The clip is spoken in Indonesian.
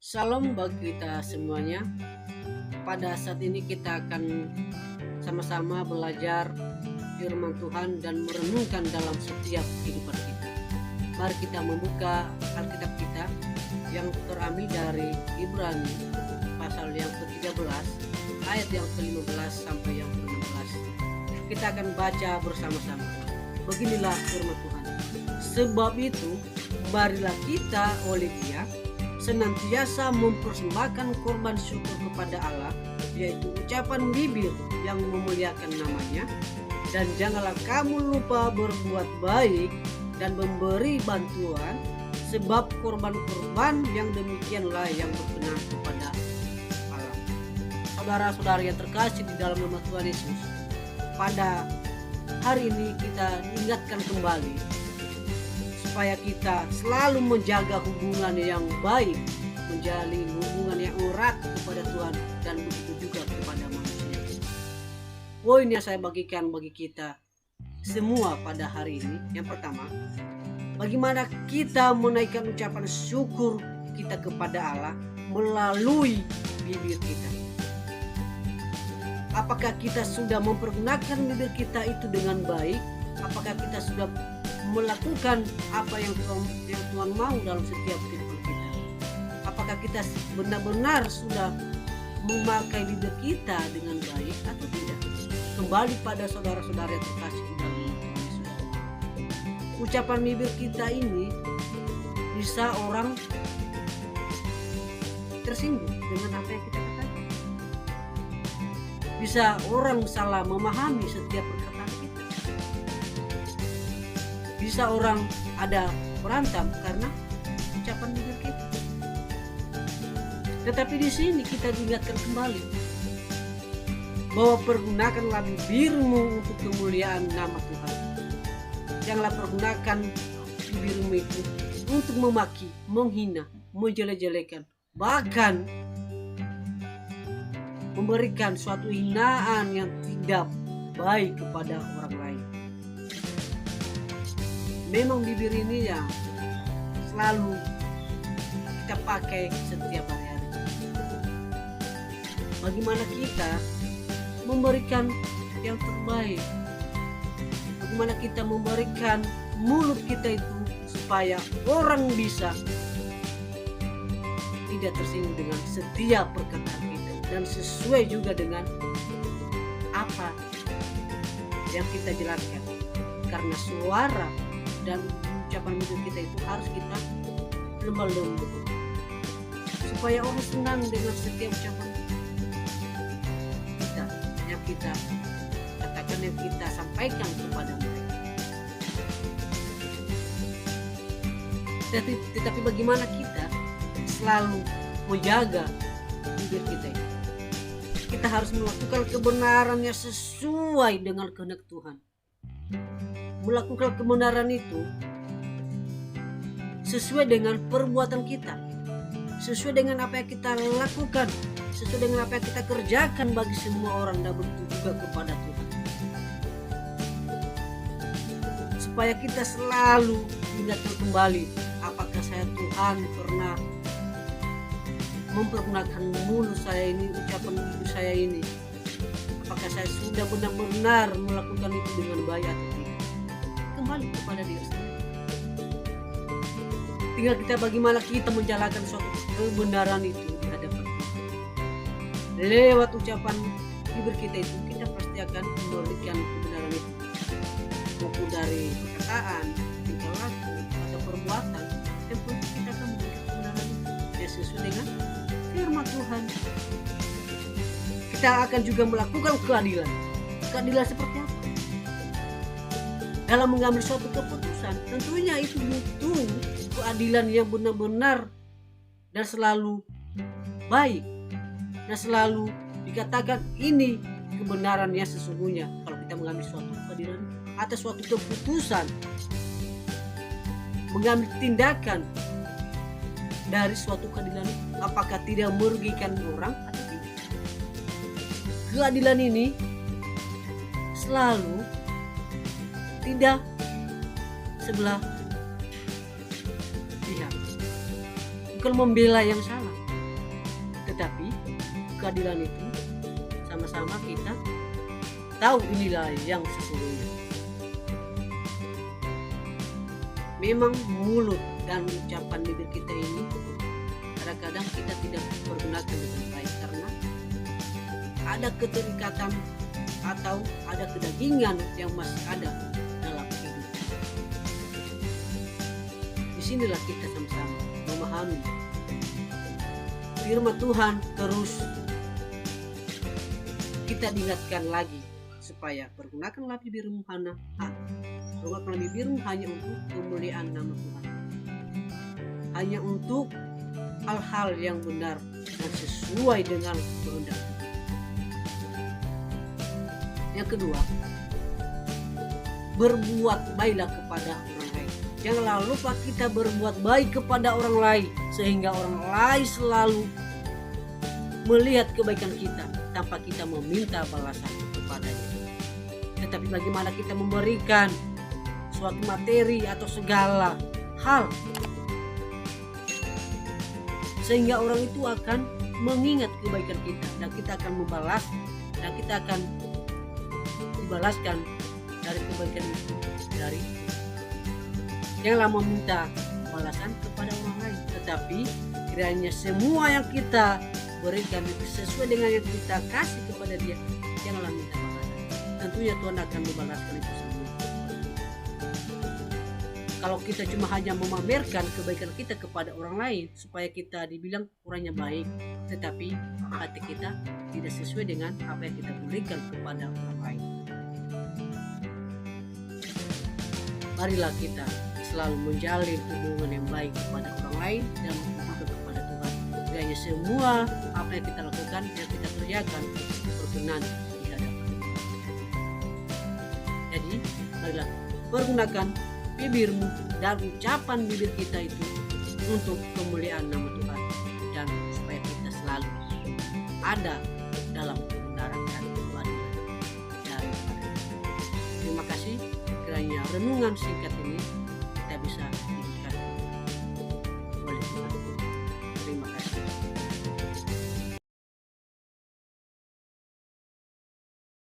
Salam bagi kita semuanya. Pada saat ini kita akan sama-sama belajar firman Tuhan dan merenungkan dalam setiap kehidupan kita. Mari kita membuka Alkitab kita yang terambil dari Ibrani pasal yang ke-13 ayat yang ke-15 sampai yang ke-16. Kita akan baca bersama-sama. Beginilah firman Tuhan. Sebab itu marilah kita oleh Dia senantiasa mempersembahkan korban syukur kepada Allah, yaitu ucapan bibir yang memuliakan namanya, dan janganlah kamu lupa berbuat baik dan memberi bantuan, sebab korban-korban yang demikianlah yang berkenan kepada Allah. Saudara-saudara yang terkasih di dalam nama Tuhan Yesus, pada hari ini kita diingatkan kembali supaya kita selalu menjaga hubungan yang baik, menjalin hubungan yang erat kepada Tuhan dan begitu juga kepada manusia. Poin yang saya bagikan bagi kita semua pada hari ini, yang pertama, bagaimana kita menaikkan ucapan syukur kita kepada Allah melalui bibir kita. Apakah kita sudah mempergunakan bibir kita itu dengan baik? Apakah kita sudah melakukan apa yang Tuhan mau dalam setiap kehidupan kita? Apakah kita benar-benar sudah memakai bibir kita dengan baik atau tidak? Kembali pada saudara-saudara yang terkasih di dalam Tuhan Yesus. Ucapan bibir kita ini bisa orang tersinggung dengan apa yang kita katakan. Bisa orang salah memahami setiap perkataan kita. Bisa orang ada berantem karena ucapan bibir kita. Tetapi di sini kita diingatkan kembali bahwa pergunakanlah bibirmu untuk kemuliaan nama Tuhan. Janganlah pergunakan bibirmu itu untuk memaki, menghina, menjelek-jelekan, bahkan memberikan suatu hinaan yang tidak baik kepada orang lain. Memang bibir ini ya selalu kita pakai setiap hari-hari. Bagaimana kita memberikan yang terbaik? Bagaimana kita memberikan mulut kita itu supaya orang bisa tidak tersinggung dengan setiap perkataan kita dan sesuai juga dengan apa yang kita jelaskan. Karena suara dan ucapan bibir kita itu harus kita lembut supaya orang senang dengan setiap ucapan kita yang kita katakan, yang kita sampaikan kepada mereka. Tetapi bagaimana kita selalu menjaga bibir kita itu? Kita harus melakukan kebenaran yang sesuai dengan kehendak Tuhan. Melakukan kebenaran itu sesuai dengan perbuatan kita, sesuai dengan apa yang kita lakukan, sesuai dengan apa yang kita kerjakan bagi semua orang dan begitu juga kepada Tuhan. Supaya kita selalu ingatkan kembali, apakah saya Tuhan pernah mempergunakan mulut saya ini, ucapan bibir saya ini, apakah saya sudah benar-benar melakukan itu dengan baik atau tidak? Kembali kepada diri sendiri. Tinggal kita bagaimana kita menjalankan suatu kebenaran itu di hadapan kita. Lewat ucapan bibir kita itu kita pasti akan memberikan kebenaran itu, maupun dari perkataan, tingkah laku atau perbuatan. Yang penting kita akan memberikan kebenaran itu yang sesuai dengan firman Tuhan. Kita akan juga melakukan keadilan. Keadilan seperti apa? Dalam mengambil suatu keputusan, tentunya itu butuh keadilan yang benar-benar dan selalu baik, dan selalu dikatakan ini kebenaran yang sesungguhnya. Kalau kita mengambil suatu keadilan atas suatu keputusan, mengambil tindakan dari suatu keadilan, apakah tidak merugikan orang atau tidak? Keadilan ini selalu tidak sebelah pihak, bukan membela yang salah, Tetapi keadilan itu sama-sama kita tahu inilah yang sesungguhnya. Memang mulut dan ucapan bibir kita ini kadang-kadang kita tidak pergunakan dengan baik karena ada keterikatan atau ada kedagingan yang masih ada dalam hidup. Disinilah kita sama-sama memahami firman Tuhan, terus kita diingatkan lagi supaya pergunakanlah bibirmu pergunakanlah bibirmu hanya untuk kemuliaan nama Tuhan, hanya untuk hal-hal yang benar dan sesuai dengan kehendak Tuhan. Yang kedua, berbuat baiklah kepada orang lain. Janganlah lupa kita berbuat baik kepada orang lain, sehingga orang lain selalu melihat kebaikan kita tanpa kita meminta balasan kepadanya. Tetapi bagaimana kita memberikan suatu materi atau segala hal sehingga orang itu akan mengingat kebaikan kita dan kita akan membalas dan kita akan dibalaskan dari kebaikan itu dari. Janganlah meminta balasan kepada orang lain, tetapi kiranya semua yang kita berikan itu sesuai dengan yang kita kasih kepada dia. Janganlah minta balasan. Tentunya Tuhan akan membalaskan itu semua. Kalau kita cuma hanya memamerkan kebaikan kita kepada orang lain supaya kita dibilang orangnya baik, tetapi hati kita tidak sesuai dengan apa yang kita berikan kepada orang lain. Marilah kita selalu menjalin hubungan yang baik kepada orang lain dan juga kepada Tuhan. Kiranya semua apa yang kita lakukan dan kita kerjakan berkenan di hadapan Tuhan. Jadi marilah pergunakan bibirmu dan ucapan bibir kita itu untuk kemuliaan nama Tuhan dan supaya kita selalu ada dalam kebenaran dan keadilan daripada. Terima kasih kiranya renungan singkat ini kita bisa